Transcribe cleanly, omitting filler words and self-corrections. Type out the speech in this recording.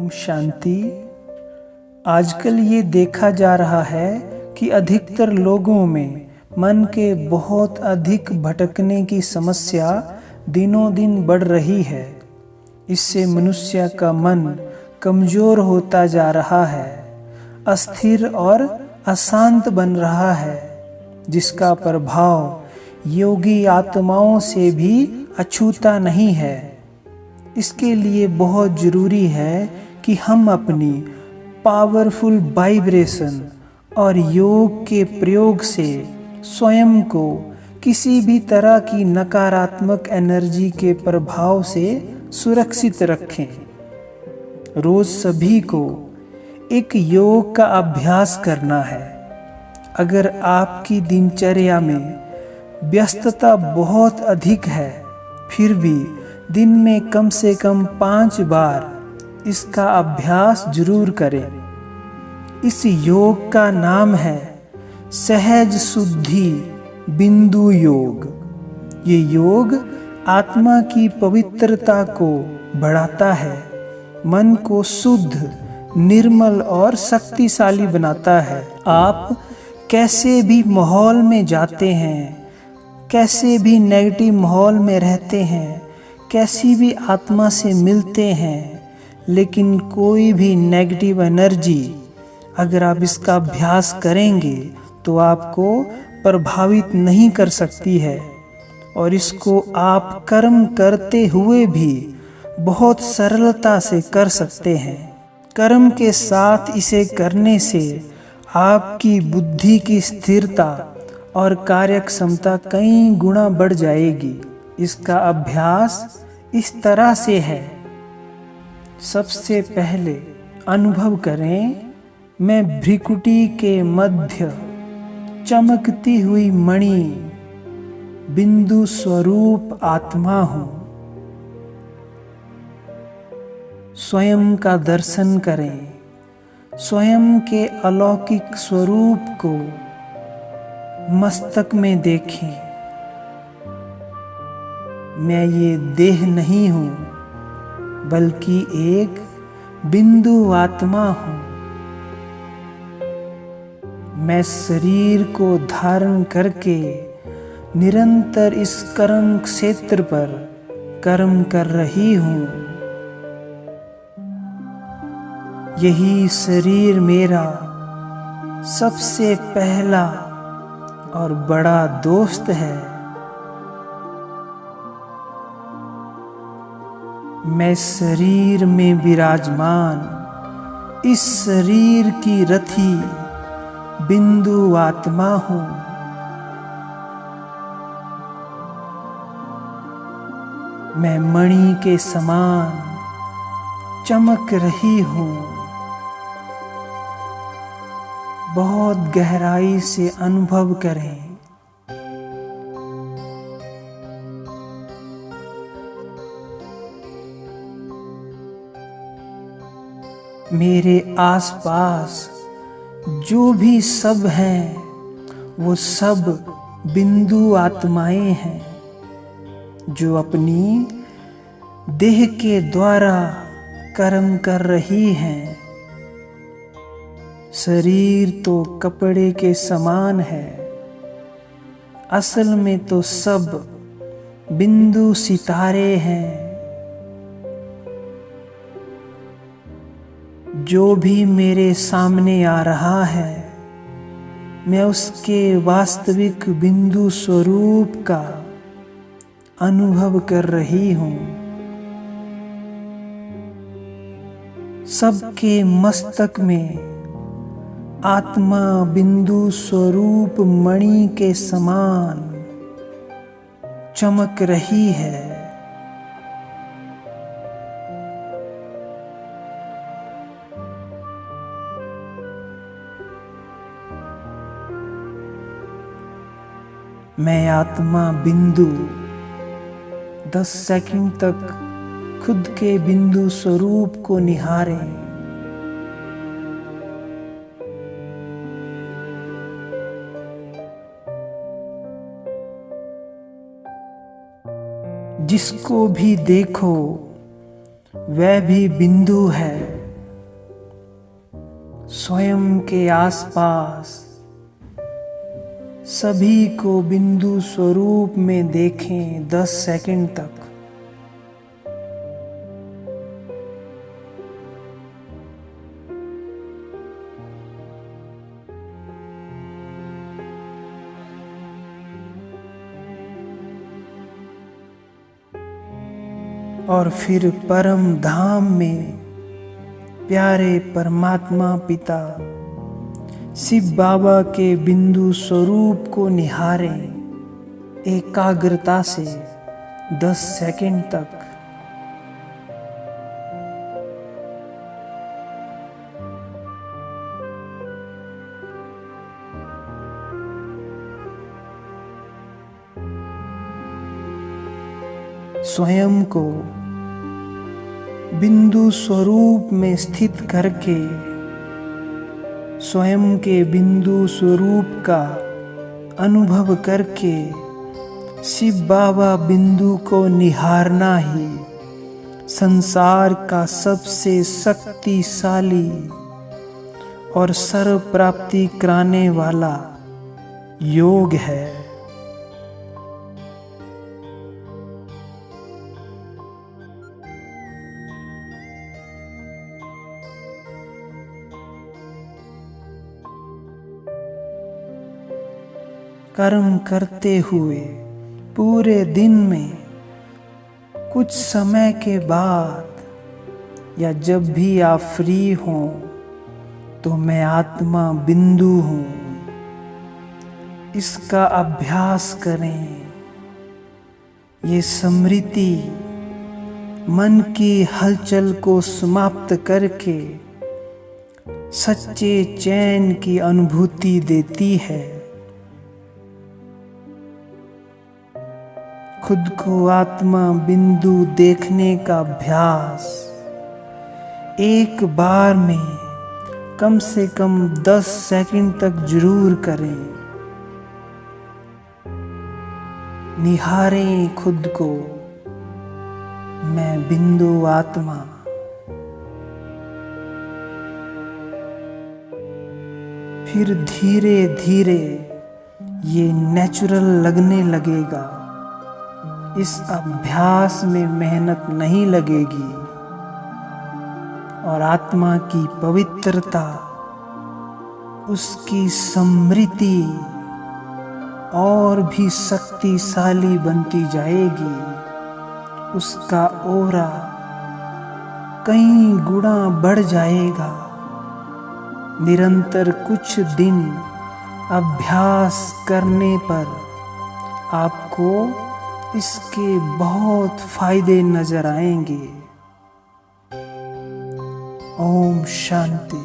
ओम शांति। आजकल ये देखा जा रहा है कि अधिकतर लोगों में मन के बहुत अधिक भटकने की समस्या दिनों दिन बढ़ रही है। इससे मनुष्य का मन कमजोर होता जा रहा है, अस्थिर और अशांत बन रहा है, जिसका प्रभाव योगी आत्माओं से भी अछूता नहीं है। इसके लिए बहुत जरूरी है कि हम अपनी पावरफुल वाइब्रेशन और योग के प्रयोग से स्वयं को किसी भी तरह की नकारात्मक एनर्जी के प्रभाव से सुरक्षित रखें। रोज सभी को एक योग का अभ्यास करना है। अगर आपकी दिनचर्या में व्यस्तता बहुत अधिक है, फिर भी दिन में कम से कम 5 बार इसका अभ्यास जरूर करें। इस योग का नाम है सहज शुद्धि बिंदु योग। ये योग आत्मा की पवित्रता को बढ़ाता है, मन को शुद्ध, निर्मल और शक्तिशाली बनाता है। आप कैसे भी माहौल में जाते हैं, कैसे भी नेगेटिव माहौल में रहते हैं, कैसी भी आत्मा से मिलते हैं, लेकिन कोई भी नेगेटिव एनर्जी अगर आप इसका अभ्यास करेंगे तो आपको प्रभावित नहीं कर सकती है। और इसको आप कर्म करते हुए भी बहुत सरलता से कर सकते हैं। कर्म के साथ इसे करने से आपकी बुद्धि की स्थिरता और कार्य क्षमता कई गुना बढ़ जाएगी। इसका अभ्यास इस तरह से है। सबसे पहले अनुभव करें, मैं भ्रिकुटी के मध्य चमकती हुई मणि बिंदु स्वरूप आत्मा हूं। स्वयं का दर्शन करें, स्वयं के अलौकिक स्वरूप को मस्तक में देखें। मैं ये देह नहीं हूं, बल्कि एक बिंदु आत्मा हूं। मैं शरीर को धारण करके निरंतर इस कर्म क्षेत्र पर कर्म कर रही हूं। यही शरीर मेरा सबसे पहला और बड़ा दोस्त है। मैं शरीर में विराजमान इस शरीर की रथी बिंदु आत्मा हूं। मैं मणि के समान चमक रही हूं। बहुत गहराई से अनुभव करें। मेरे आसपास जो भी सब हैं, वो सब बिंदु आत्माएं हैं, जो अपनी देह के द्वारा कर्म कर रही हैं। शरीर तो कपड़े के समान है, असल में तो सब बिंदु सितारे हैं। जो भी मेरे सामने आ रहा है, मैं उसके वास्तविक बिंदु स्वरूप का अनुभव कर रही हूं। सबके मस्तक में आत्मा बिंदु स्वरूप मणि के समान चमक रही है। मैं आत्मा बिंदु 10 सेकंड तक खुद के बिंदु स्वरूप को निहारें। जिसको भी देखो वह भी बिंदु है, स्वयं के आसपास सभी को बिंदु स्वरूप में देखें 10 सेकंड तक। और फिर परम धाम में प्यारे परमात्मा पिता शिव बाबा के बिंदु स्वरूप को निहारें एकाग्रता से 10 सेकंड तक। स्वयं को बिंदु स्वरूप में स्थित करके स्वयं के बिंदु स्वरूप का अनुभव करके शिव बाबा बिंदु को निहारना ही संसार का सबसे शक्तिशाली और सर्व प्राप्ति कराने वाला योग है। कर्म करते हुए पूरे दिन में कुछ समय के बाद या जब भी आप फ्री हों तो मैं आत्मा बिंदु हूँ, इसका अभ्यास करें। ये स्मृति मन की हलचल को समाप्त करके सच्चे चैन की अनुभूति देती है। खुद को आत्मा बिंदु देखने का अभ्यास एक बार में कम से कम 10 सेकंड तक जरूर करें। निहारें खुद को, मैं बिंदु आत्मा। फिर धीरे धीरे ये नेचुरल लगने लगेगा। इस अभ्यास में मेहनत नहीं लगेगी और आत्मा की पवित्रता, उसकी समृद्धि और भी शक्तिशाली बनती जाएगी। उसका ऑरा कई गुना बढ़ जाएगा। निरंतर कुछ दिन अभ्यास करने पर आपको इसके बहुत फायदे नजर आएंगे। ओम शांति।